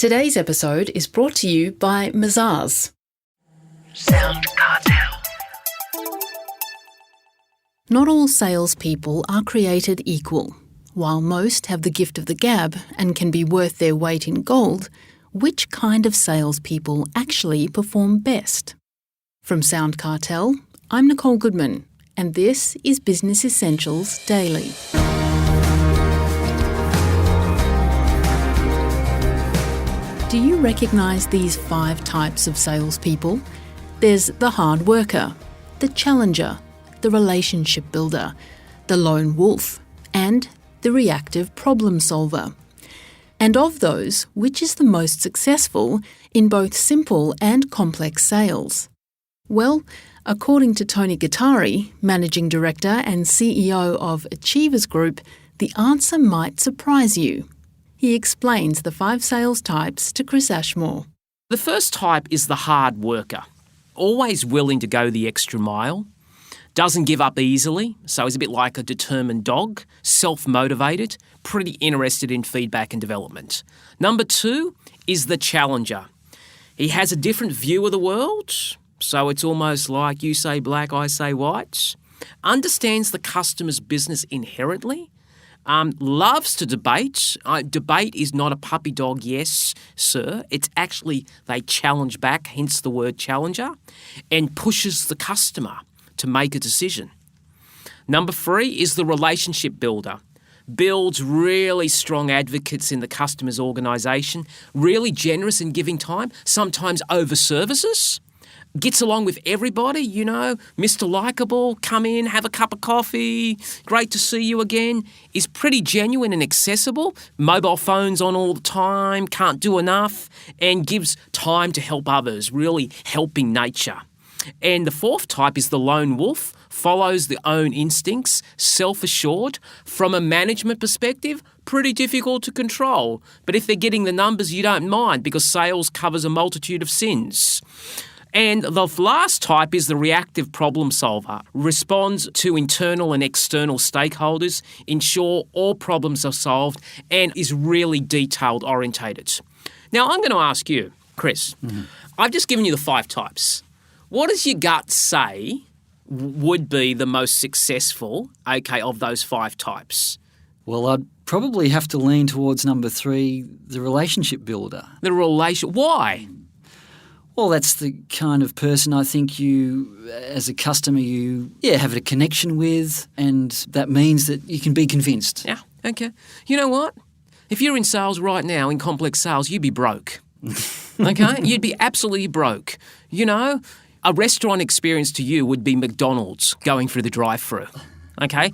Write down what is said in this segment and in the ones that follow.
Today's episode is brought to you by Mazars. SoundCartel. Not all salespeople are created equal. While most have the gift of the gab and can be worth their weight in gold, which kind of salespeople actually perform best? From SoundCartel, I'm Nicole Goodman, and this is Business Essentials Daily. Do you recognise these 5 types of salespeople? There's the hard worker, the challenger, the relationship builder, the lone wolf, and the reactive problem solver. And of those, which is the most successful in both simple and complex sales? Well, according to Tony Gattari, Managing Director and CEO of Achievers Group, the answer might surprise you. He explains the 5 sales types to Chris Ashmore. The first type is the hard worker, always willing to go the extra mile, doesn't give up easily, so he's a bit like a determined dog, self-motivated, pretty interested in feedback and development. Number 2 is the challenger. He has a different view of the world, so it's almost like you say black, I say white. Understands the customer's business inherently. Loves to debate. Debate is not a puppy dog, yes, sir. It's actually they challenge back, hence the word challenger, and pushes the customer to make a decision. Number 3 is the relationship builder. Builds really strong advocates in the customer's organisation, really generous in giving time, sometimes over services. Gets along with everybody, Mr. Likeable, come in, have a cup of coffee, great to see you again, is pretty genuine and accessible, mobile phones on all the time, can't do enough, and gives time to help others, really helping nature. And the 4th type is the lone wolf, follows their own instincts, self-assured. From a management perspective, pretty difficult to control. But if they're getting the numbers, you don't mind because sales covers a multitude of sins. And the last type is the reactive problem solver. Responds to internal and external stakeholders, ensure all problems are solved, and is really detailed orientated. Now, I'm going to ask you, Chris, I've just given you the 5 types. What does your gut say would be the most successful, of those 5 types? Well, I'd probably have to lean towards number 3, the relationship builder. Why? Well, that's the kind of person I think you, as a customer, have a connection with, and that means that you can be convinced. Yeah, okay. You know what? If you're in sales right now, in complex sales, you'd be broke. Okay? You'd be absolutely broke. A restaurant experience to you would be McDonald's going through the drive-thru. Okay?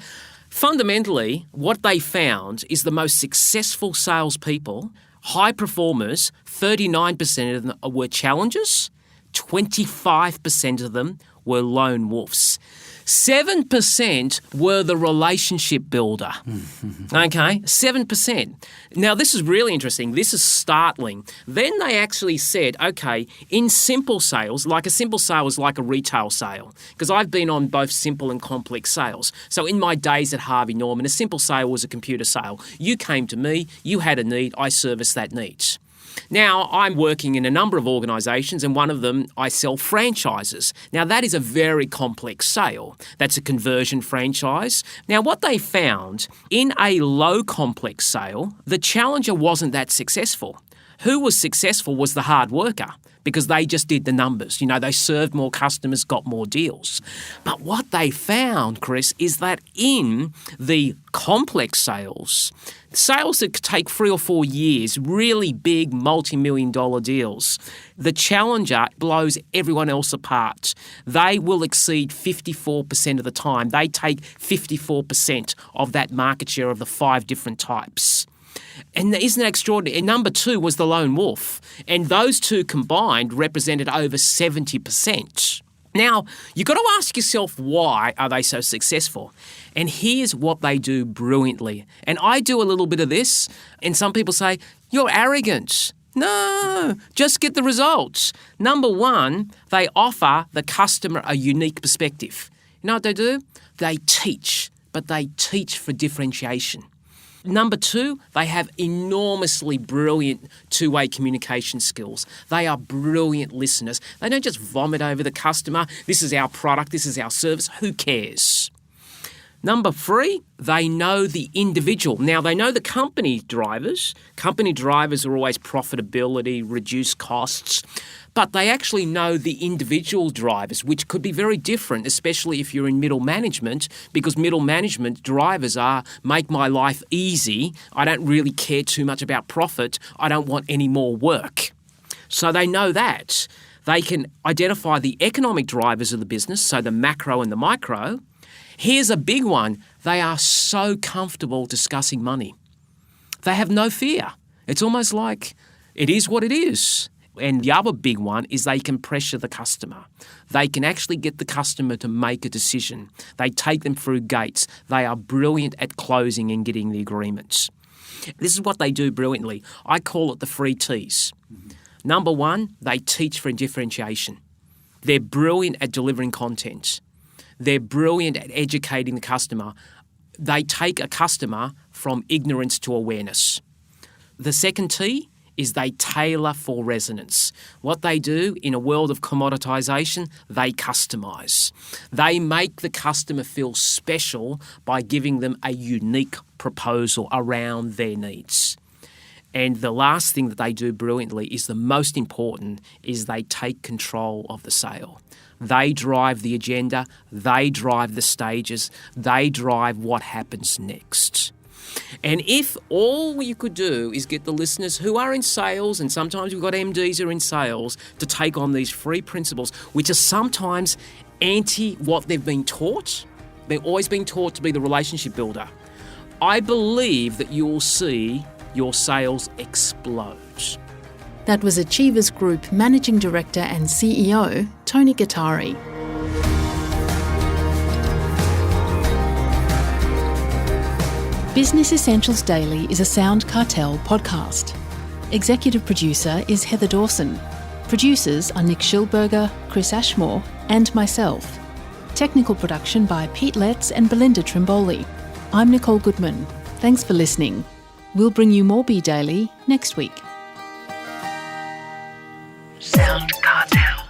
Fundamentally, what they found is the most successful salespeople, high performers, 39% of them were challengers, 25% of them were lone wolves. 7% were the relationship builder. Okay, 7%. Now, this is really interesting. This is startling. Then they actually said, in simple sales, like a simple sale is like a retail sale, because I've been on both simple and complex sales. So in my days at Harvey Norman, a simple sale was a computer sale. You came to me, you had a need, I serviced that need. Now, I'm working in a number of organisations, and one of them, I sell franchises. Now, that is a very complex sale. That's a conversion franchise. Now, what they found, in a low complex sale, the challenger wasn't that successful. Who was successful was the hard worker, because they just did the numbers. They served more customers, got more deals. But what they found, Chris, is that in the complex sales that take 3 or 4 years, really big multi-million-dollar deals, the challenger blows everyone else apart. They will exceed 54% of the time. They take 54% of that market share of the 5 different types. And isn't that extraordinary? And number 2 was the lone wolf. And those 2 combined represented over 70%. Now, you've got to ask yourself, why are they so successful? And here's what they do brilliantly. And I do a little bit of this, and some people say, you're arrogant. No, just get the results. Number 1, they offer the customer a unique perspective. You know what they do? They teach, but they teach for differentiation. Number 2, they have enormously brilliant two-way communication skills. They are brilliant listeners. They don't just vomit over the customer. This is our product. This is our service. Who cares? Number 3, they know the individual. Now, they know the company drivers. Company drivers are always profitability, reduce costs. But they actually know the individual drivers, which could be very different, especially if you're in middle management, because middle management drivers are, make my life easy. I don't really care too much about profit. I don't want any more work. So they know that. They can identify the economic drivers of the business, so the macro and the micro. Here's a big one. They are so comfortable discussing money. They have no fear. It's almost like it is what it is. And the other big one is they can pressure the customer. They can actually get the customer to make a decision. They take them through gates. They are brilliant at closing and getting the agreements. This is what they do brilliantly. I call it the 3 T's. Number 1, they teach for differentiation. They're brilliant at delivering content. They're brilliant at educating the customer. They take a customer from ignorance to awareness. The second T is they tailor for resonance. What they do in a world of commoditization, they customize. They make the customer feel special by giving them a unique proposal around their needs. And the last thing that they do brilliantly is the most important, is they take control of the sale. They drive the agenda, they drive the stages, they drive what happens next. And if all you could do is get the listeners who are in sales, and sometimes we've got MDs who are in sales, to take on these 3 principles, which are sometimes anti what they've been taught. They've always been taught to be the relationship builder. I believe that you will see your sales explode. That was Achievers Group Managing Director and CEO, Tony Gattari. Business Essentials Daily is a SoundCartel podcast. Executive producer is Heather Dawson. Producers are Nick Schilberger, Chris Ashmore, and myself. Technical production by Pete Letts and Belinda Trimboli. I'm Nicole Goodman. Thanks for listening. We'll bring you more B Daily next week. SoundCartel.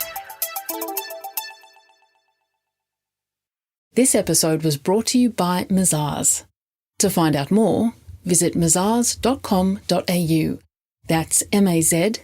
This episode was brought to you by Mazars. To find out more, visit mazars.com.au. That's mazars.com.au.